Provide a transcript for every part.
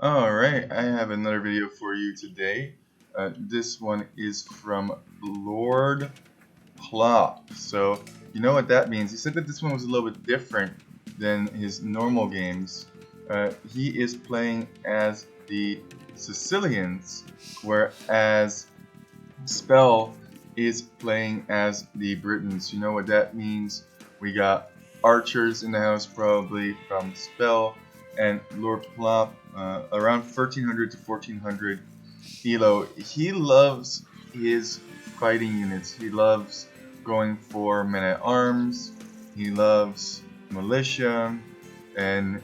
Alright, I have another video for you today. This one is from Lord Plop. So, you know what that means. He said that this one was a little bit different than his normal games. He is playing as the Sicilians, whereas Spell is playing as the Britons. You know what that means. We got archers in the house probably from Spell, and Lord Plop around 1300 to 1400 Elo. He loves his fighting units. He loves going for men at arms. He loves militia, and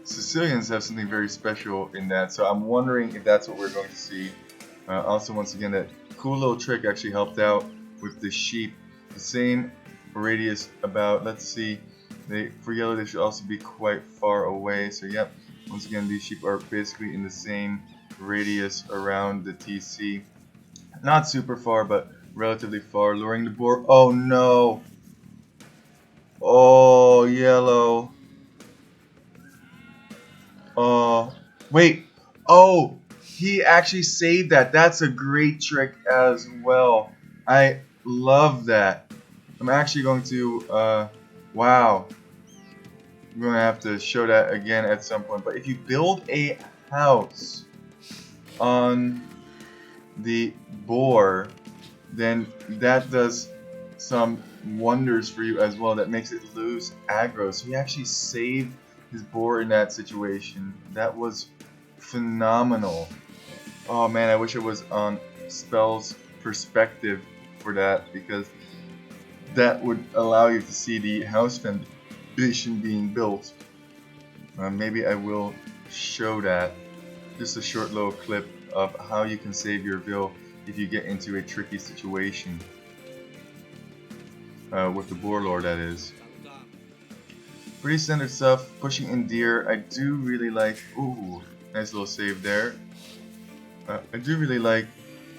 Sicilians have something very special in that. So I'm wondering if that's what we're going to see. Also, once again, that cool little trick actually helped out with the sheep. The same radius about, let's see, for yellow they should also be quite far away. So yep, once again, these sheep are basically in the same radius around the TC. Not super far, but relatively far. Luring the boar. Oh no! Oh, yellow. Oh, wait. Oh, he actually saved that. That's a great trick as well. I love that. I'm actually going to, wow. I'm going to have to show that again at some point. But if you build a house on the boar, then that does some wonders for you as well. That makes it lose aggro. So he actually saved his boar in that situation. That was phenomenal. Oh man, I wish it was on Spell's perspective for that, because that would allow you to see the house foundation being built. Maybe I will show that. Just a short little clip of how you can save your bill if you get into a tricky situation. With the boar lord, that is. Pretty standard stuff. Pushing in deer, I do really like. Ooh, nice little save there. I do really like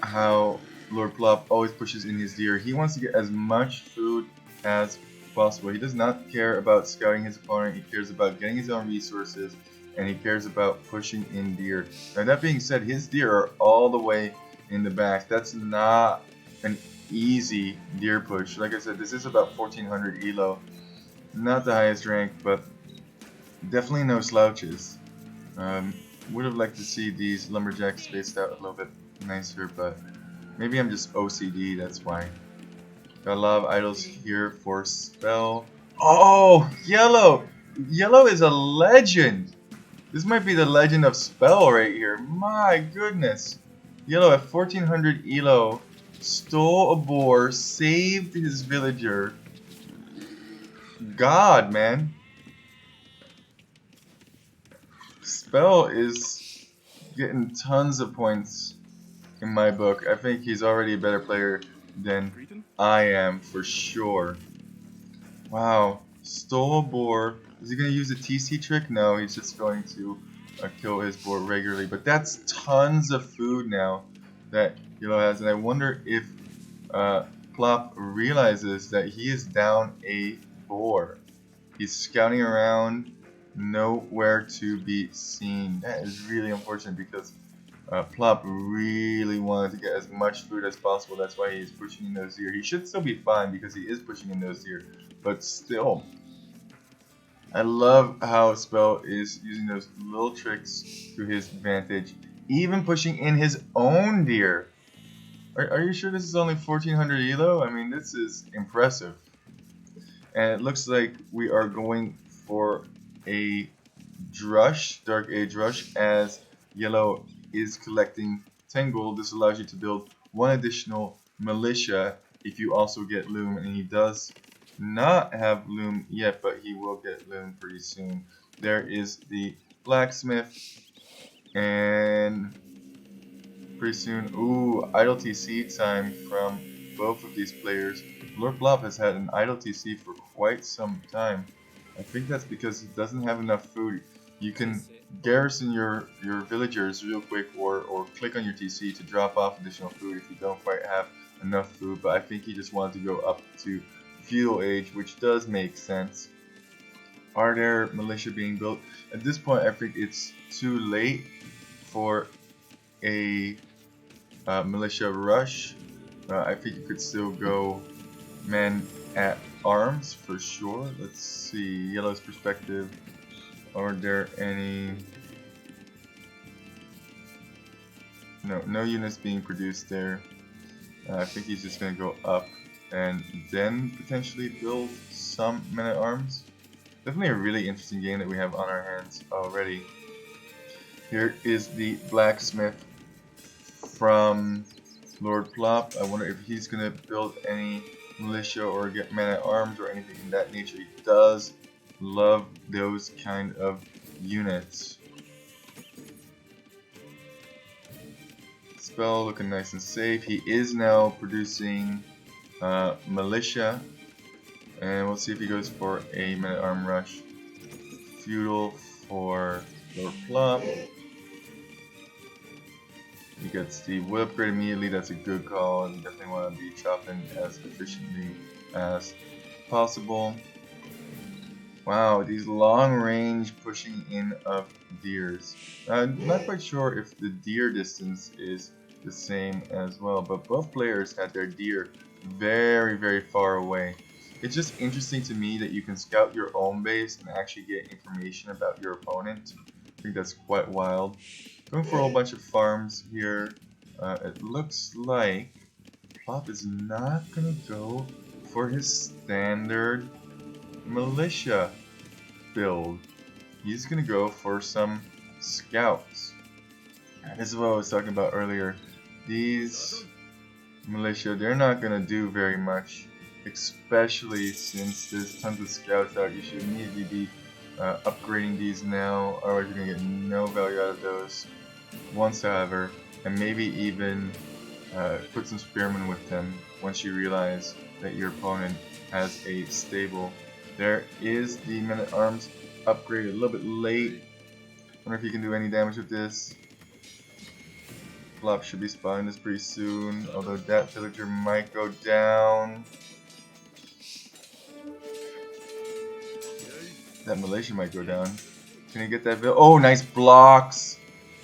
how Lord Plop always pushes in his deer. He wants to get as much food as possible. He does not care about scouting his opponent. He cares about getting his own resources, and he cares about pushing in deer. Now that being said, his deer are all the way in the back. That's not an easy deer push. Like I said, this is about 1400 elo. Not the highest rank, but definitely no slouches. Would have liked to see these lumberjacks spaced out a little bit nicer, but maybe I'm just OCD, that's why. Got a lot of idols here for Spell. Oh, Yellow! Yellow is a legend! This might be the legend of Spell right here. My goodness. Yellow at 1400 elo stole a boar, saved his villager. God, man. Spell is getting tons of points in my book. I think he's already a better player than I am for sure. Wow, stole a boar. Is he going to use a TC trick? No, he's just going to kill his boar regularly. But that's tons of food now that Yellow has, and I wonder if Plop realizes that he is down a boar. He's scouting around, nowhere to be seen. That is really unfortunate because Plop really wanted to get as much food as possible. That's why he's pushing in those deer. He should still be fine because he is pushing in those deer. But still, I love how Spell is using those little tricks to his advantage. Even pushing in his own deer. Are you sure this is only 1400 elo? I mean, this is impressive. And it looks like we are going for a Drush, Dark Age Rush, as Yellow is collecting 10 gold. This allows you to build one additional militia if you also get Loom, and he does not have Loom yet, but he will get Loom pretty soon. There is the blacksmith, and pretty soon, ooh, idle TC time from both of these players. Lord Plop has had an idle TC for quite some time. I think that's because he doesn't have enough food. You can garrison your villagers real quick, or click on your TC to drop off additional food if you don't quite have enough food, but I think he just wanted to go up to feudal age, which does make sense. Are there militia being built? At this point, I think it's too late for a militia rush. I think you could still go men at arms for sure. Let's see, Yellow's perspective. Are there any... No units being produced there. I think he's just going to go up and then potentially build some men at arms. Definitely a really interesting game that we have on our hands already. Here is the blacksmith from Lord Plop. I wonder if he's going to build any militia or get men at arms or anything in that nature. He does love those kind of units. Spell looking nice and safe. He is now producing militia, and we'll see if he goes for a men at arm rush. Feudal for Lord Plop. He gets the wood upgrade immediately. That's a good call. You definitely want to be chopping as efficiently as possible. Wow, these long range pushing in of deers. I'm not quite sure if the deer distance is the same as well, but both players had their deer very, very far away. It's just interesting to me that you can scout your own base and actually get information about your opponent. I think that's quite wild. Going for a whole bunch of farms here. It looks like Plop is not going to go for his standard militia build. He's going to go for some scouts. This is what I was talking about earlier. These militia, they're not going to do very much, especially since there's tons of scouts out. You should immediately be upgrading these now, otherwise you're going to get no value out of those whatsoever, and maybe even put some spearmen with them once you realize that your opponent has a stable. There is the men at arms upgrade a little bit late. Wonder if you can do any damage with this. Plop should be spawning this pretty soon, although that villager might go down. That militia might go down. Can he get that bill? Oh, nice blocks!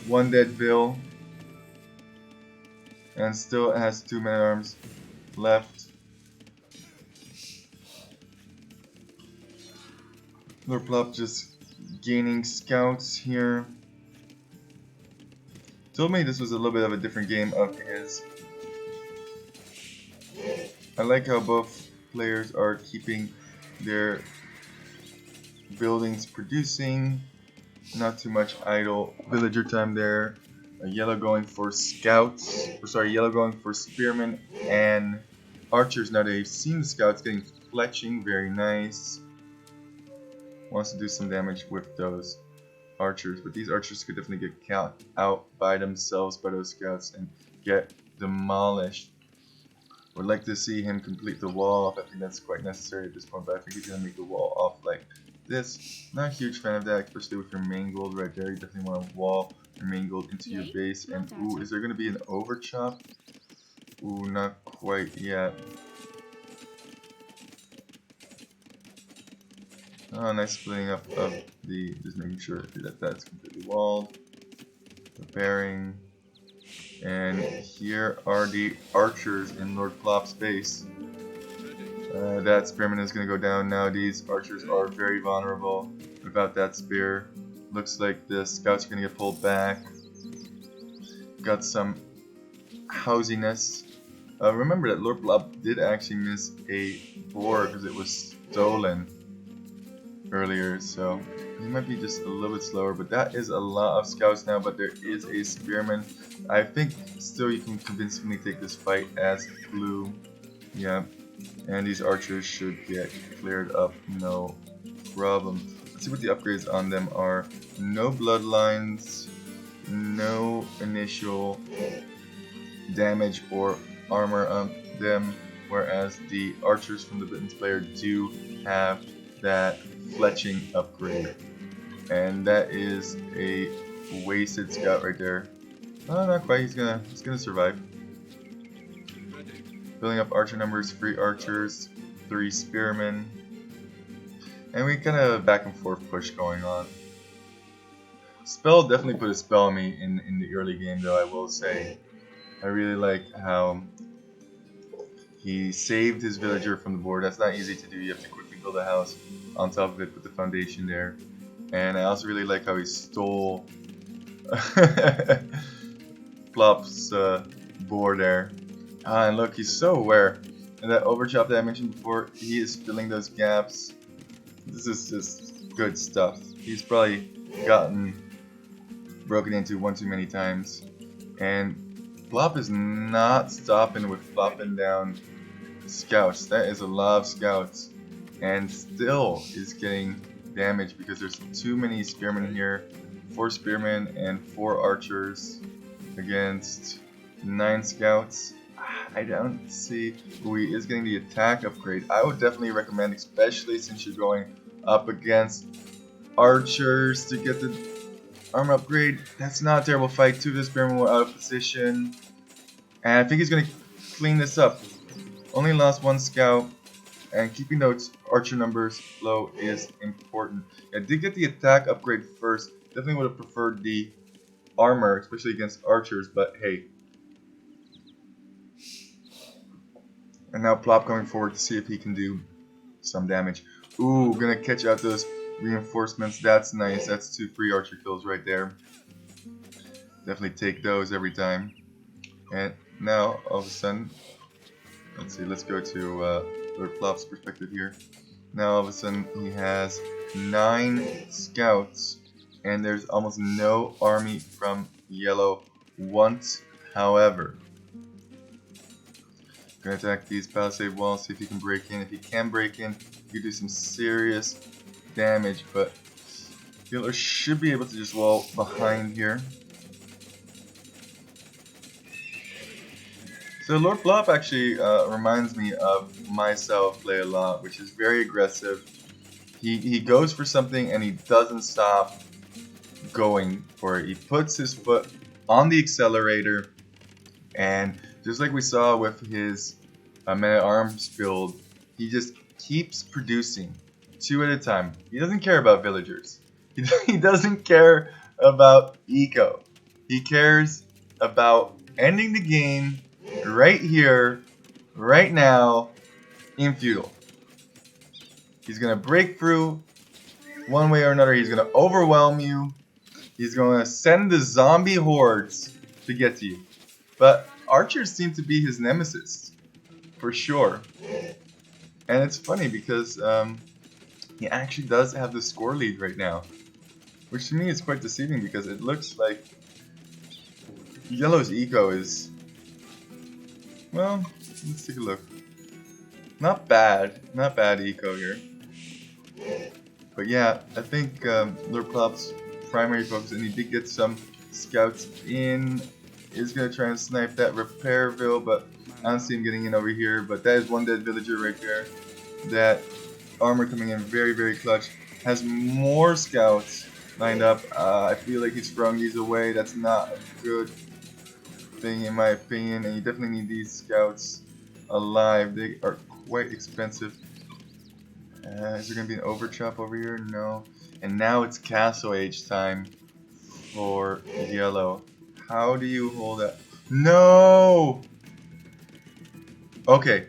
One dead bill. And still it has 2 men at arms left. Lord Plop just gaining scouts here. Told me this was a little bit of a different game of his. I like how both players are keeping their buildings producing. Not too much idle villager time there. Yellow going for scouts. Yellow going for spearmen and archers. Now they've seen the scouts getting fletching. Very nice. Wants to do some damage with those archers, but these archers could definitely get caught out by themselves by those scouts and get demolished. Would like to see him complete the wall off. I think that's quite necessary at this point, but I think he's going to make the wall off like this. Not a huge fan of that, especially with your main gold right there. You definitely want to wall your main gold into your base. And ooh, is there going to be an overchop? Ooh, not quite yet. Oh, nice splitting up of the, just making sure that that's completely walled. Preparing. And here are the archers in Lord Plop's base. That spearman is going to go down now. These archers are very vulnerable without that spear. Looks like the scouts are going to get pulled back. Got some housiness. Remember that Lord Plop did actually miss a boar because it was stolen earlier, so he might be just a little bit slower, but that is a lot of scouts now. But there is a spearman. I think still you can convincingly take this fight as blue. Yeah, and these archers should get cleared up, no problem. Let's see what the upgrades on them are. No bloodlines, no initial damage or armor on them, whereas the archers from the Britain's player do have that fletching upgrade, and that is a wasted scout right there. Oh, not quite. He's gonna survive. Building up archer numbers, 3 archers, 3 spearmen. And we kind of back and forth push going on. Spell definitely put a spell on me in the early game, though, I will say. I really like how he saved his villager from the board. That's not easy to do. You have to quickly build a house on top of it, put the foundation there. And I also really like how he stole Plop's boar there. Ah, and look, he's so aware. And that overchop that I mentioned before, he is filling those gaps. This is just good stuff. He's probably gotten broken into one too many times. And Plop is not stopping with flopping down scouts. That is a lot of scouts. And still is getting damage because there's too many spearmen here. 4 spearmen and 4 archers against 9 scouts. I don't see who he is getting the attack upgrade. I would definitely recommend, especially since you're going up against archers, to get the armor upgrade. That's not a terrible fight. 2 of the spearmen were out of position. And I think he's going to clean this up. Only lost 1 scout. And keeping those archer numbers low is important. I did get the attack upgrade first. Definitely would have preferred the armor, especially against archers, but hey. And now Plop going forward to see if he can do some damage. Ooh, gonna catch out those reinforcements. That's nice. That's 2 free archer kills right there. Definitely take those every time. And now, all of a sudden, let's see, let's go to Lord Plop's perspective here. Now, all of a sudden, he has 9 scouts, and there's almost no army from yellow once, however. Gonna attack these palisade walls, see if he can break in. If he can break in, he can do some serious damage, but Healer should be able to just wall behind here. So Lord Plop actually reminds me of myself play a lot, which is very aggressive. He goes for something and he doesn't stop going for it. He puts his foot on the accelerator, and just like we saw with his man-at-arms build, he just keeps producing 2 at a time. He doesn't care about villagers. He doesn't care about eco. He cares about ending the game right here, right now, in feudal. He's gonna break through one way or another. He's gonna overwhelm you. He's gonna send the zombie hordes to get to you. But archers seem to be his nemesis, for sure. And it's funny because he actually does have the score lead right now, which to me is quite deceiving because it looks like Yellow's eco is, well, let's take a look. Not bad eco here. But yeah, I think Lord Plop's primary focus, and he did get some scouts in, is going to try and snipe that Repairville, but I don't see him getting in over here. But that is one dead villager right there. That armor coming in very, very clutch. Has more scouts lined up. I feel like he's throwing these away. That's not a good thing in my opinion, and you definitely need these scouts alive. They are quite expensive. Is there going to be an overchop over here? No. And now it's Castle Age time for yellow. How do you hold that? No! Okay.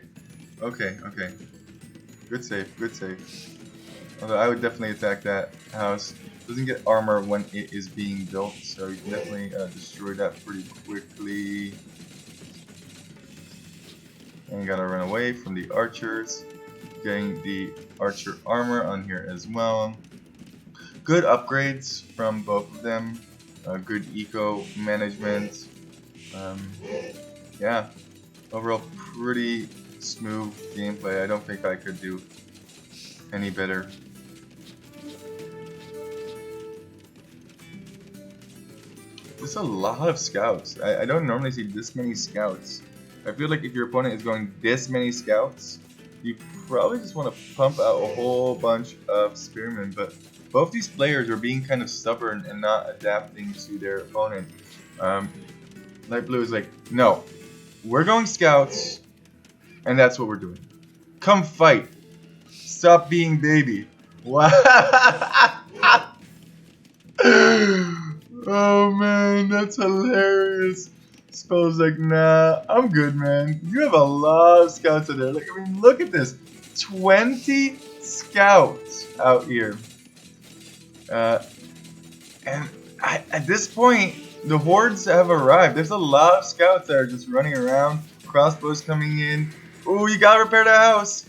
Okay. Good save. Although I would definitely attack that house. Doesn't get armor when it is being built, so you can definitely destroy that pretty quickly. And you gotta run away from the archers. Getting the archer armor on here as well. Good upgrades from both of them. Good eco management. Yeah, overall pretty smooth gameplay. I don't think I could do any better. There's a lot of scouts. I don't normally see this many scouts. I feel like if your opponent is going this many scouts, you probably just want to pump out a whole bunch of spearmen, but both these players are being kind of stubborn and not adapting to their opponent. Light Blue is like, no, we're going scouts, and that's what we're doing. Come fight. Stop being baby. Wow. Oh man, that's hilarious. Spell's like, nah, I'm good, man. You have a lot of scouts out there. Like, I mean, look at this. 20 scouts out here. Uh, and at this point, the hordes have arrived. There's a lot of scouts that are just running around. Crossbows coming in. Ooh, you gotta repair the house.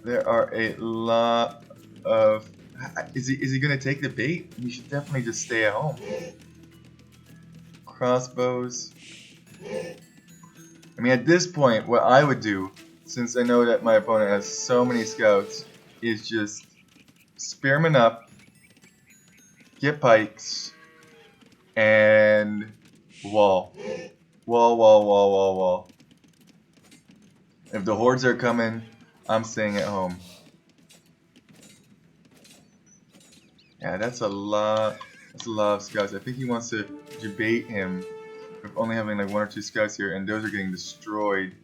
There are a lot of... Is he gonna take the bait? He should definitely just stay at home. Crossbows. I mean, at this point, what I would do, since I know that my opponent has so many scouts, is just spearman up, get pikes, and wall. Wall, wall, wall, wall, wall. If the hordes are coming, I'm staying at home. Yeah, that's a lot. That's a lot of scouts. I think he wants to debate him with only having like 1 or 2 scouts here, and those are getting destroyed.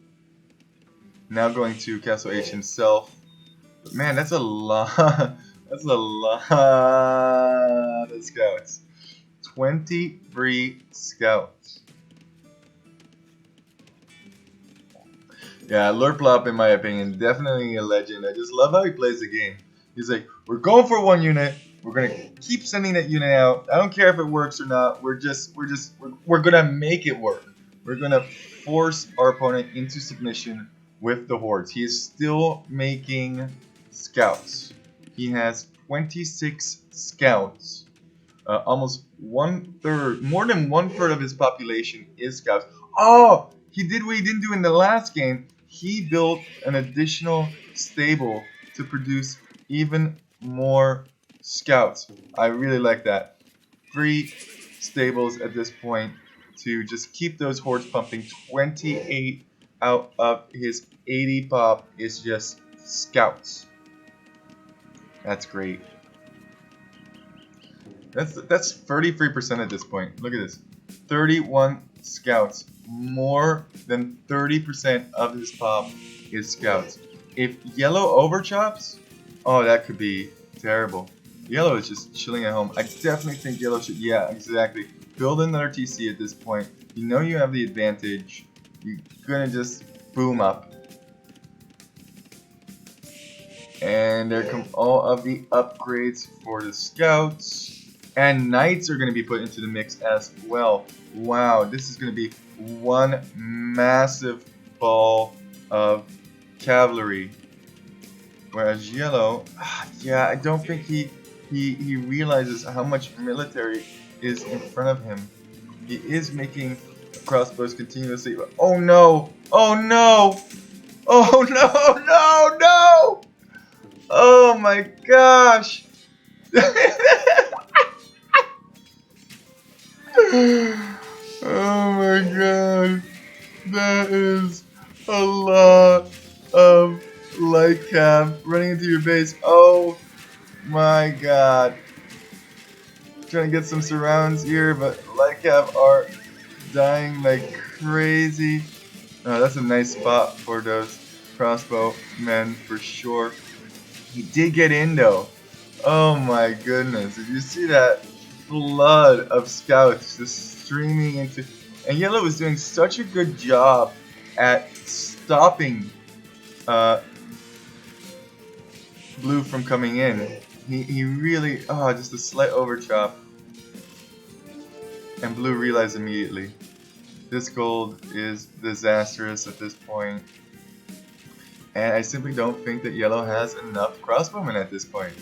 Now going to Castle H himself. But man, that's a lot. That's a lot of scouts. 23 scouts. Yeah, Lord Plop, in my opinion, definitely a legend. I just love how he plays the game. He's like, we're going for 1 unit. We're gonna keep sending that unit out. I don't care if it works or not. We're gonna make it work. We're gonna force our opponent into submission with the hordes. He is still making scouts. He has 26 scouts. Almost 1/3, more than 1/3 of his population is scouts. Oh, he did what he didn't do in the last game. He built an additional stable to produce even more scouts. I really like that. 3 stables at this point to just keep those hordes pumping. 28 out of his 80 pop is just scouts. That's great. That's 33% at this point. Look at this. 31 scouts. More than 30% of his pop is scouts. If yellow overchops, oh, that could be terrible. Yellow is just chilling at home. I definitely think yellow should, yeah, exactly. Build another TC at this point. You know you have the advantage. You're gonna just boom up. And there come all of the upgrades for the scouts. And knights are going to be put into the mix as well. Wow, this is going to be one massive ball of cavalry. Whereas yellow, yeah, I don't think he realizes how much military is in front of him. He is making crossbows continuously. Oh no! Oh no! Oh no! No! No! Oh my gosh! Oh my god. That is a lot of light cab running into your base. Oh my god. Trying to get some surrounds here, but light cab are dying like crazy. Oh, that's a nice spot for those crossbow men for sure. He did get in though. Oh my goodness. Did you see that flood of scouts just streaming into... And yellow was doing such a good job at stopping blue from coming in. He really... Oh, just a slight overchop. And blue realized immediately. This gold is disastrous at this point. And I simply don't think that yellow has enough crossbowmen at this point.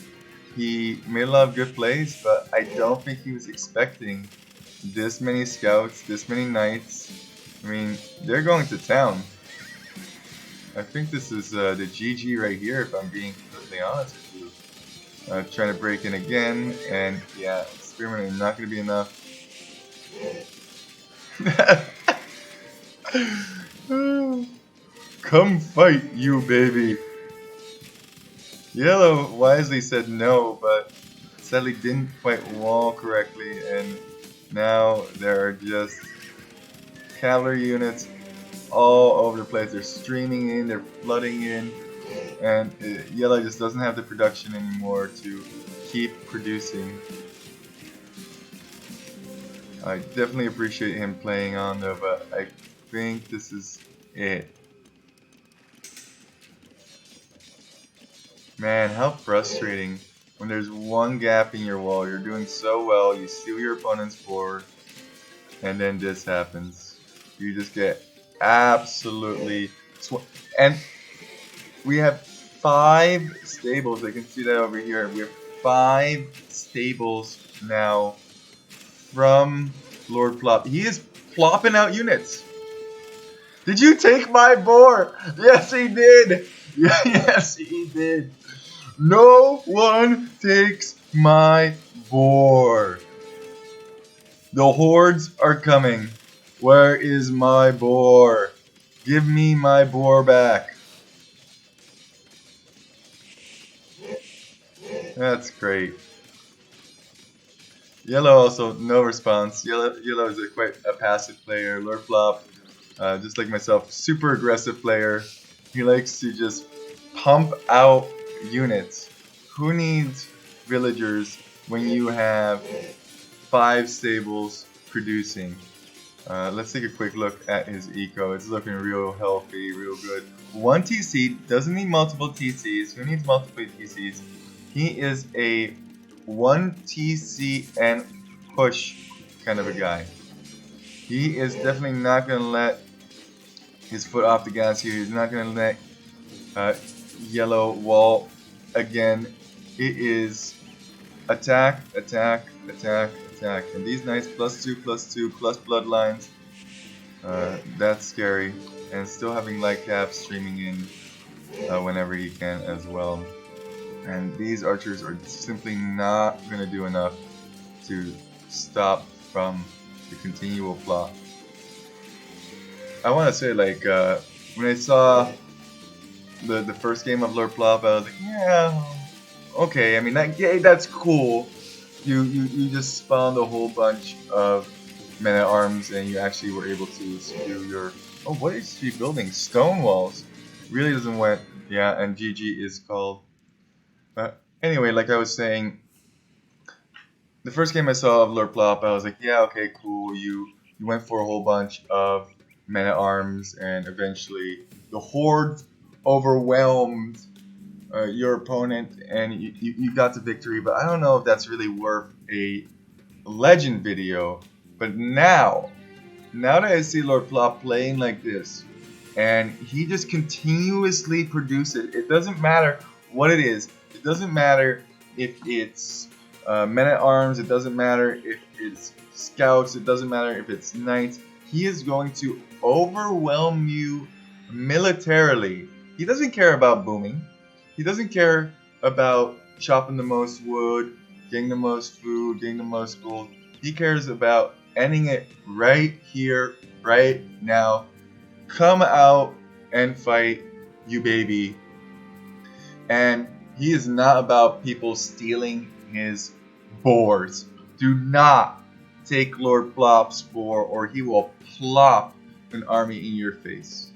He made a lot of good plays, but I don't think he was expecting this many scouts, this many knights. I mean, they're going to town. I think this is the GG right here, if I'm being completely honest with you. Trying to break in again, and yeah, spearmen are not going to be enough. Come fight, you baby. Yellow wisely said no, but sadly didn't quite wall correctly, and now there are just cavalry units all over the place. They're streaming in, they're flooding in, and yellow just doesn't have the production anymore to keep producing. I definitely appreciate him playing on though, but I think this is it. Man, how frustrating when there's one gap in your wall. You're doing so well, you steal your opponent's board, and then this happens. You just get absolutely and we have 5 stables. I can see that over here. We have 5 stables now from Lord Plop. He is plopping out units. Did you take my boar? Yes, he did. Yes, he did. No one takes my boar. The hordes are coming. Where is my boar? Give me my boar back. That's great. Yellow also no response. Yellow is quite a passive player. Lord Flop, just like myself, super aggressive player. He likes to just pump out units. Who needs villagers when you have 5 stables producing? Let's take a quick look at his eco. It's looking real healthy, real good. 1 TC, doesn't need multiple TCs. Who needs multiple TCs? He is a 1 TC and push kind of a guy. He is definitely not going to let his foot off the gas here. He's not going to let yellow wall again. It is attack, attack, attack, attack. And these nice +2, +2, plus bloodlines, that's scary. And still having light cap streaming in whenever he can as well. And these archers are simply not going to do enough to stop from the continual plot. I want to say, like, when I saw the first game of Lord Plop, I was like, yeah, okay. I mean, that's cool. You just spawned a whole bunch of men at arms, and you actually were able to secure your. Oh, what is she building? Stone walls. Really doesn't wet. Yeah, and GG is called. Anyway, like I was saying, the first game I saw of Lord Plop, I was like, yeah, okay, cool. You went for a whole bunch of men at arms, and eventually the horde overwhelmed your opponent, and you got to victory. But I don't know if that's really worth a legend video. But now that I see Lord Plop playing like this, and he just continuously produces, it doesn't matter what it is. It doesn't matter if it's men at arms. It doesn't matter if it's scouts. It doesn't matter if it's knights. He is going to overwhelm you militarily. He doesn't care about booming. He doesn't care about chopping the most wood, getting the most food, getting the most gold. He cares about ending it right here, right now. Come out and fight, you baby. And he is not about people stealing his boars. Do not take Lord Plop's boar, or he will plop an army in your face.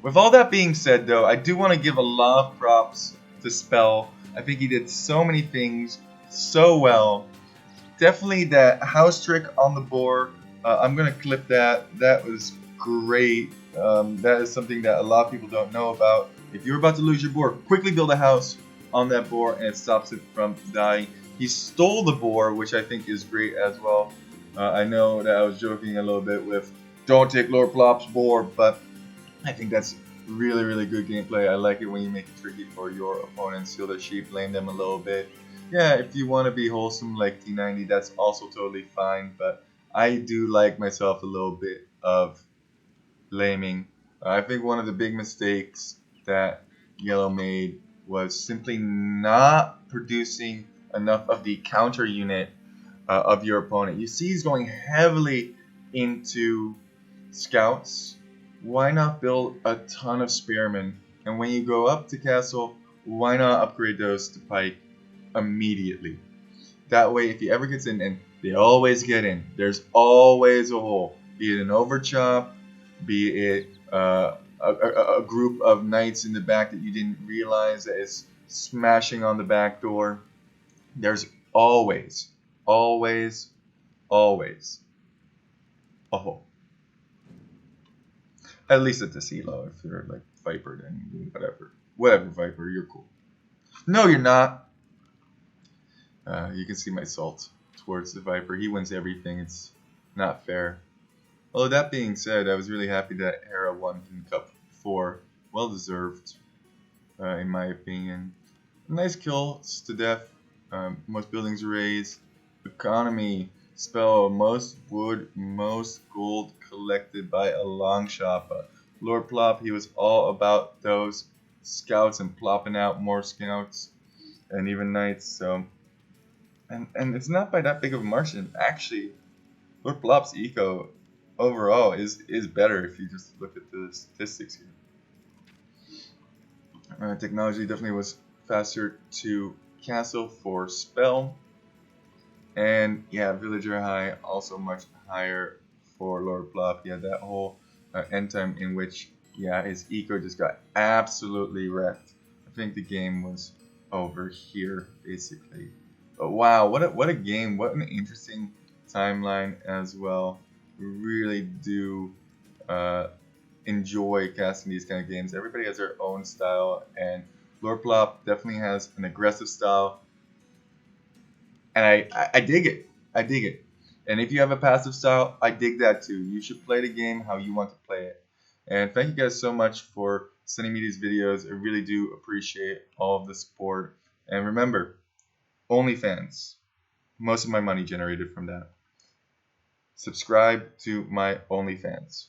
With all that being said, though, I do want to give a lot of props to Spell. I think he did so many things so well. Definitely that house trick on the boar. I'm going to clip that. That was great. That is something that a lot of people don't know about. If you're about to lose your boar, quickly build a house on that boar and it stops it from dying. He stole the boar, which I think is great as well. I know that I was joking a little bit with don't take Lord Plop's boar, but I think that's really, really good gameplay. I like it when you make it tricky for your opponents. Steal their sheep, blame them a little bit. Yeah, if you want to be wholesome like T90, that's also totally fine, but I do like myself a little bit of blaming. I think one of the big mistakes that Yellow made was simply not producing enough of the counter unit of your opponent. You see he's going heavily into scouts. Why not build a ton of spearmen? And when you go up to castle, why not upgrade those to pike immediately? That way, if he ever gets in, and they always get in, there's always a hole. Be it an overchop, be it a group of knights in the back that you didn't realize that is smashing on the back door. There's always, always, always a hole. At least at this elo. If you're like Viper, then whatever. Whatever, Viper, you're cool. No, you're not. You can see my salt towards the Viper. He wins everything. It's not fair. Although that being said, I was really happy that Hera won in Cup 4. Well deserved, in my opinion. Nice kills to death. Most buildings raised. Economy. Spell. Most wood, most gold collected by a long shot. Lord Plop, he was all about those scouts and plopping out more scouts and even knights. So, and it's not by that big of a margin. Actually, Lord Plop's eco overall is better if you just look at the statistics here. Technology definitely was faster to cancel for spell, and yeah, villager high also much higher for Lord Plop. Yeah, that whole end time in which his eco just got absolutely wrecked. I think the game was over here basically. But wow, what a game! What an interesting timeline as well. We really do uh, enjoy casting these kind of games. Everybody has their own style, and Lord Plop definitely has an aggressive style, and I dig it. I dig it. And if you have a passive style, I dig that too. You should play the game how you want to play it. And thank you guys so much for sending me these videos. I really do appreciate all of the support. And remember, OnlyFans. Most of my money generated from that. Subscribe to my OnlyFans.